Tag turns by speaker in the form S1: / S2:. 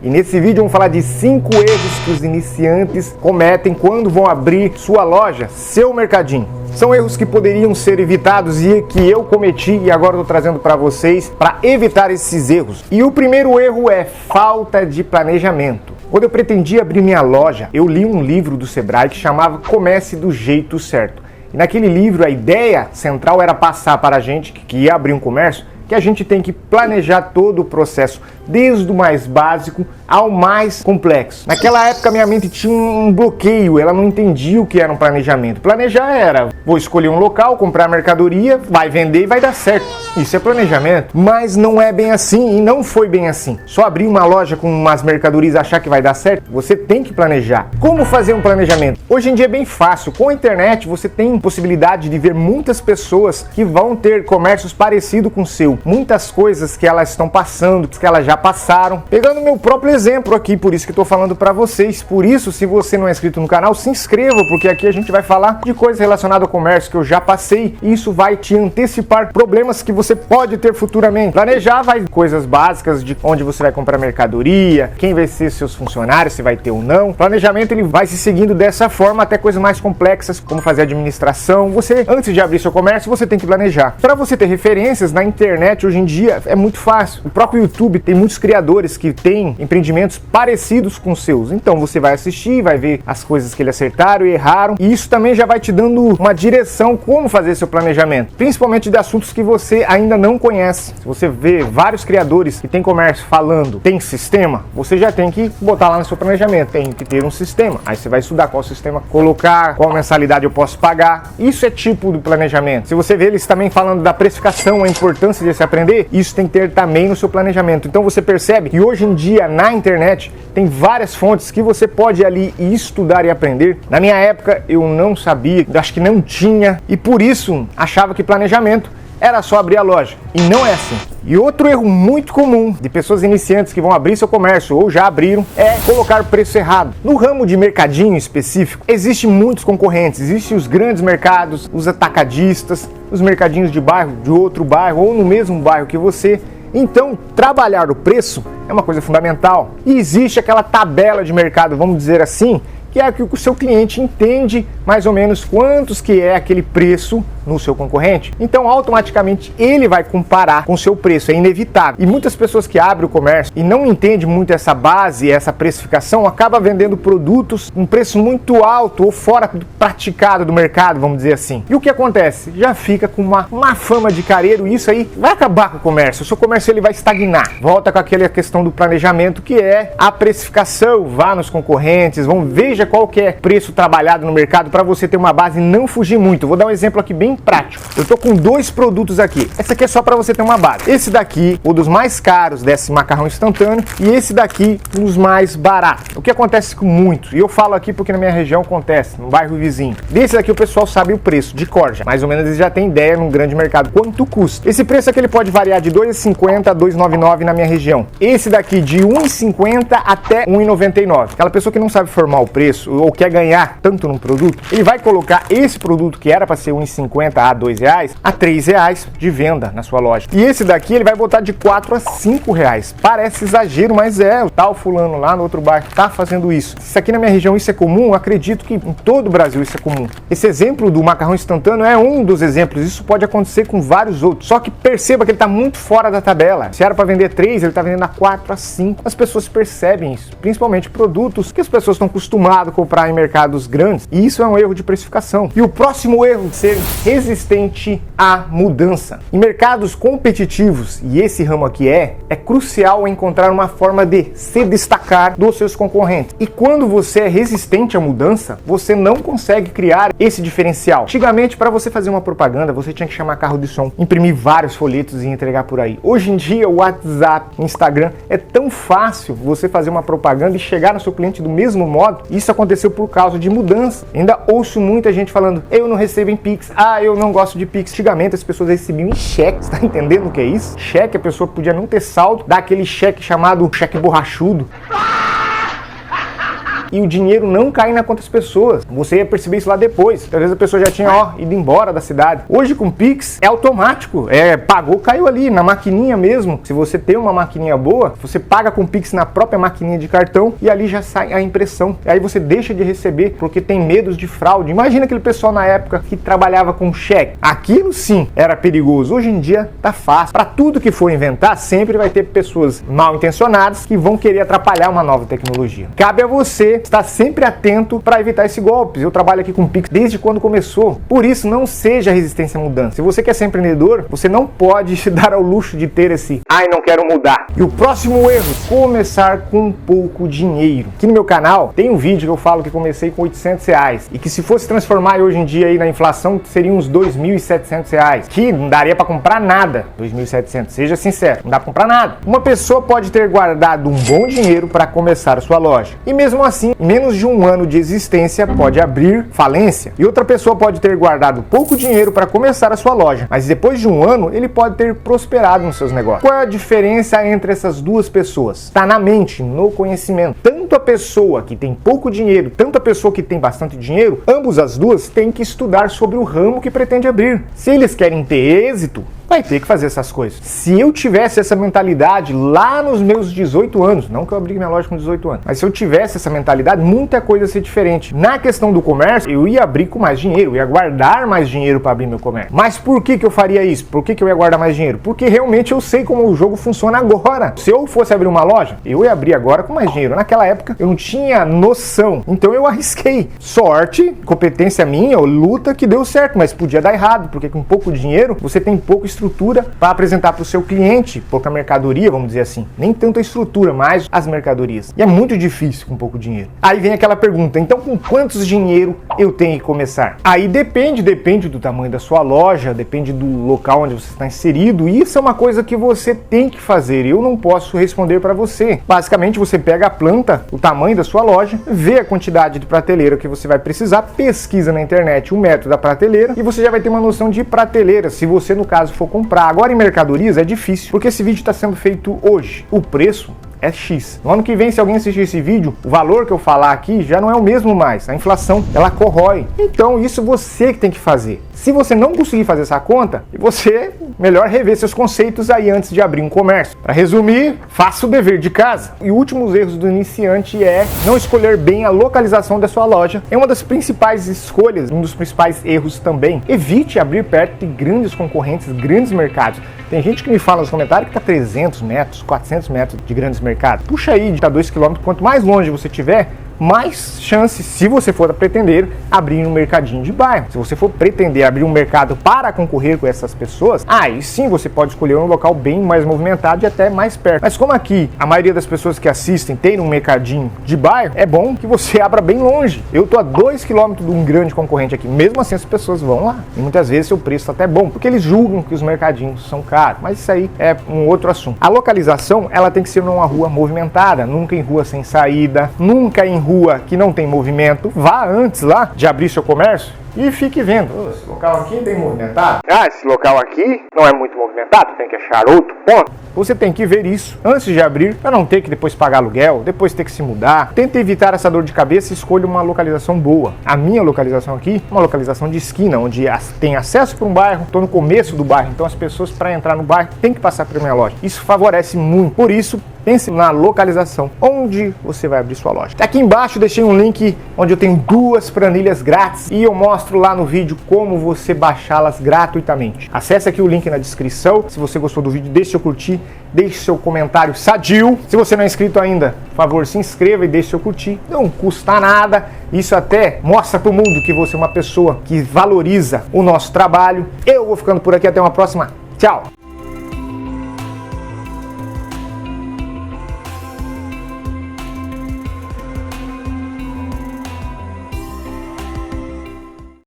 S1: E nesse vídeo vamos falar de 5 erros que os iniciantes cometem quando vão abrir sua loja, seu mercadinho. São erros que poderiam ser evitados e que eu cometi e agora estou trazendo para vocês para evitar esses erros. E o primeiro erro é falta de planejamento. Quando eu pretendia abrir minha loja, eu li um livro do Sebrae que chamava Comece do Jeito Certo. E naquele livro a ideia central era passar para a gente que ia abrir um comércio que a gente tem que planejar todo o processo, desde o mais básico ao mais complexo. Naquela época minha mente tinha um bloqueio, ela não entendia o que era um planejamento. Planejar era, vou escolher um local, comprar mercadoria, vai vender e vai dar certo. Isso é planejamento. Mas não é bem assim e não foi bem assim. Só abrir uma loja com umas mercadorias e achar que vai dar certo? Você tem que planejar. Como fazer um planejamento? Hoje em dia é bem fácil. Com a internet você tem possibilidade de ver muitas pessoas que vão ter comércios parecidos com o seu. Muitas coisas que elas estão passando, que elas já passaram. Pegando o meu próprio exemplo aqui, por isso que estou falando para vocês. Por isso, se você não é inscrito no canal, se inscreva, porque aqui a gente vai falar de coisas relacionadas ao comércio que eu já passei. E isso vai te antecipar problemas que você pode ter futuramente. Planejar vai coisas básicas de onde você vai comprar mercadoria, quem vai ser seus funcionários, se vai ter ou não. Planejamento ele vai se seguindo dessa forma até coisas mais complexas, como fazer administração. Você, antes de abrir seu comércio, você tem que planejar. Para você ter referências na internet, hoje em dia é muito fácil. O próprio YouTube tem muitos criadores que têm empreendimentos parecidos com os seus. Então você vai assistir, vai ver as coisas que eles acertaram e erraram. E isso também já vai te dando uma direção como fazer seu planejamento. Principalmente de assuntos que você ainda não conhece. Se você vê vários criadores que têm comércio falando, tem sistema, você já tem que botar lá no seu planejamento. Tem que ter um sistema. Aí você vai estudar qual sistema colocar, qual mensalidade eu posso pagar. Isso é tipo de planejamento. Se você vê eles também falando da precificação, a importância de se aprender, isso tem que ter também no seu planejamento. Então você percebe que hoje em dia na internet tem várias fontes que você pode ir ali e estudar e aprender. Na minha época eu não sabia, acho que não tinha, e por isso achava que planejamento era só abrir a loja. E não é assim. E outro erro muito comum de pessoas iniciantes que vão abrir seu comércio ou já abriram é colocar o preço errado. No ramo de mercadinho específico, existem muitos concorrentes. Existem os grandes mercados, os atacadistas, os mercadinhos de bairro, de outro bairro ou no mesmo bairro que você. Então, trabalhar o preço é uma coisa fundamental. E existe aquela tabela de mercado, vamos dizer assim, que é que o seu cliente entende mais ou menos quantos que é aquele preço no seu concorrente. Então, automaticamente, ele vai comparar com o seu preço, é inevitável. E muitas pessoas que abrem o comércio e não entendem muito essa base, essa precificação, acabam vendendo produtos com um preço muito alto ou fora do praticado do mercado, vamos dizer assim. E o que acontece? Já fica com uma má fama de careiro e isso aí vai acabar com o comércio. O seu comércio ele vai estagnar. Volta com aquela questão do planejamento que é a precificação. Vá nos concorrentes, veja qual que é preço trabalhado no mercado para você ter uma base e não fugir muito. Vou dar um exemplo aqui bem prático. Eu tô com 2 produtos aqui. Esse aqui é só para você ter uma base. Esse daqui, o dos mais caros desse macarrão instantâneo, e esse daqui, os mais baratos. O que acontece com muitos, e eu falo aqui porque na minha região acontece, no bairro vizinho. Desse daqui o pessoal sabe o preço de cor já. Mais ou menos eles já têm ideia num grande mercado quanto custa. Esse preço aqui ele pode variar de R$ 2,50 a R$ 2,99 na minha região. Esse daqui de R$ 1,50 até R$ 1,99. Aquela pessoa que não sabe formar o preço ou quer ganhar tanto num produto, ele vai colocar esse produto que era para ser R$ 1,50 a R$ 2,00 a R$ 3,00 de venda na sua loja. E esse daqui ele vai botar de R$ 4 a R$ 5,00. Parece exagero, mas é. O tal fulano lá no outro bairro tá fazendo isso. Se aqui na minha região isso é comum, eu acredito que em todo o Brasil isso é comum. Esse exemplo do macarrão instantâneo é um dos exemplos. Isso pode acontecer com vários outros. Só que perceba que ele tá muito fora da tabela. Se era para vender 3, ele tá vendendo a 4 a 5. As pessoas percebem isso, principalmente produtos que as pessoas estão acostumadas a comprar em mercados grandes. E isso é um erro de precificação. E o próximo erro, ser resistente à mudança. Em mercados competitivos, e esse ramo aqui é crucial encontrar uma forma de se destacar dos seus concorrentes. E quando você é resistente à mudança, você não consegue criar esse diferencial. Antigamente, para você fazer uma propaganda, você tinha que chamar carro de som, imprimir vários folhetos e entregar por aí. Hoje em dia, o WhatsApp, o Instagram, é tão fácil você fazer uma propaganda e chegar no seu cliente do mesmo modo. Isso aconteceu por causa de mudança. Ainda ouço muita gente falando, eu não recebo em Pix, eu não gosto de Pix. Antigamente as pessoas recebiam em cheque, você tá entendendo o que é isso? Cheque, a pessoa podia não ter saldo, dar aquele cheque chamado cheque borrachudo. e o dinheiro não cair na conta das pessoas. Você ia perceber isso lá depois. Às vezes a pessoa já tinha ido embora da cidade. Hoje com o Pix é automático. Pagou, caiu ali na maquininha mesmo. Se você tem uma maquininha boa, você paga com o Pix na própria maquininha de cartão e ali já sai a impressão. E aí você deixa de receber porque tem medos de fraude. Imagina aquele pessoal na época que trabalhava com cheque. Aquilo sim era perigoso. Hoje em dia tá fácil. Para tudo que for inventar, sempre vai ter pessoas mal intencionadas que vão querer atrapalhar uma nova tecnologia. Cabe a você estar sempre atento para evitar esse golpe. Eu trabalho aqui com o Pix desde quando começou. Por isso, não seja resistência à mudança. Se você quer ser empreendedor, você não pode se dar ao luxo de ter esse não quero mudar. E o próximo erro, começar com pouco dinheiro. Aqui no meu canal tem um vídeo que eu falo que comecei com R$800 e que se fosse transformar hoje em dia aí na inflação, seria uns R$2.700, que não daria para comprar nada. 2.700, seja sincero, não dá para comprar nada. Uma pessoa pode ter guardado um bom dinheiro para começar a sua loja e mesmo assim, em menos de um ano de existência, pode abrir falência. E outra pessoa pode ter guardado pouco dinheiro para começar a sua loja, mas depois de um ano ele pode ter prosperado nos seus negócios. Qual é a diferença entre essas duas pessoas? Está na mente, no conhecimento. Tanto a pessoa que tem pouco dinheiro, tanto a pessoa que tem bastante dinheiro, ambos as duas têm que estudar sobre o ramo que pretende abrir. Se eles querem ter êxito, vai ter que fazer essas coisas. Se eu tivesse essa mentalidade lá nos meus 18 anos, não que eu abri minha loja com 18 anos, mas se eu tivesse essa mentalidade, muita coisa ia ser diferente. Na questão do comércio, eu ia abrir com mais dinheiro, eu ia guardar mais dinheiro para abrir meu comércio. Mas por que eu faria isso? Por que eu ia guardar mais dinheiro? Porque realmente eu sei como o jogo funciona agora. Se eu fosse abrir uma loja, eu ia abrir agora com mais dinheiro. Naquela época, eu não tinha noção. Então eu arrisquei. Sorte, competência minha, ou luta que deu certo, mas podia dar errado, porque com pouco dinheiro, você tem pouco estrutura para apresentar para o seu cliente, pouca mercadoria, vamos dizer assim. Nem tanto a estrutura, mas as mercadorias. E é muito difícil com pouco dinheiro. Aí vem aquela pergunta, então com quantos dinheiro eu tenho que começar? Aí depende do tamanho da sua loja, depende do local onde você está inserido, e isso é uma coisa que você tem que fazer. Eu não posso responder para você. Basicamente, você pega a planta, o tamanho da sua loja, vê a quantidade de prateleira que você vai precisar, pesquisa na internet o método da prateleira e você já vai ter uma noção de prateleira, se você, no caso, for comprar. Agora, em mercadorias é difícil, porque esse vídeo está sendo feito hoje. O preço é X. No ano que vem, se alguém assistir esse vídeo, o valor que eu falar aqui já não é o mesmo mais. A inflação, ela corrói. Então, isso você que tem que fazer. Se você não conseguir fazer essa conta, você melhor rever seus conceitos aí antes de abrir um comércio. Para resumir, faça o dever de casa. E o último erro do iniciante é não escolher bem a localização da sua loja. É uma das principais escolhas, um dos principais erros também. Evite abrir perto de grandes concorrentes, grandes mercados. Tem gente que me fala nos comentários que está 300 metros, 400 metros de grandes mercados. Puxa aí, de 2 km, quanto mais longe você estiver, mais chance, se você for pretender abrir um mercadinho de bairro. Se você for pretender abrir um mercado para concorrer com essas pessoas, aí sim você pode escolher um local bem mais movimentado e até mais perto. Mas como aqui a maioria das pessoas que assistem tem um mercadinho de bairro, é bom que você abra bem longe. Eu tô a 2 km de um grande concorrente aqui, mesmo assim as pessoas vão lá. E muitas vezes o preço tá até bom, porque eles julgam que os mercadinhos são caros. Mas isso aí é um outro assunto. A localização, ela tem que ser numa rua movimentada, nunca em rua sem saída, nunca em rua que não tem movimento. Vá antes lá de abrir seu comércio e fique vendo. Esse local aqui tem movimentado? Esse local aqui não é muito movimentado, tem que achar outro ponto. Você tem que ver isso antes de abrir, para não ter que depois pagar aluguel, depois ter que se mudar. Tente evitar essa dor de cabeça e escolha uma localização boa. A minha localização aqui é uma localização de esquina, onde tem acesso para um bairro, estou no começo do bairro, então as pessoas para entrar no bairro tem que passar pela minha loja. Isso favorece muito, por isso pense na localização onde você vai abrir sua loja. Aqui embaixo deixei um link onde eu tenho 2 planilhas grátis e eu mostro lá no vídeo como você baixá-las gratuitamente. Acesse aqui o link na descrição. Se você gostou do vídeo, deixe seu curtir, deixe seu comentário sadio. Se você não é inscrito ainda, por favor, se inscreva e deixe seu curtir. Não custa nada. Isso até mostra para o mundo que você é uma pessoa que valoriza o nosso trabalho. Eu vou ficando por aqui. Até uma próxima. Tchau!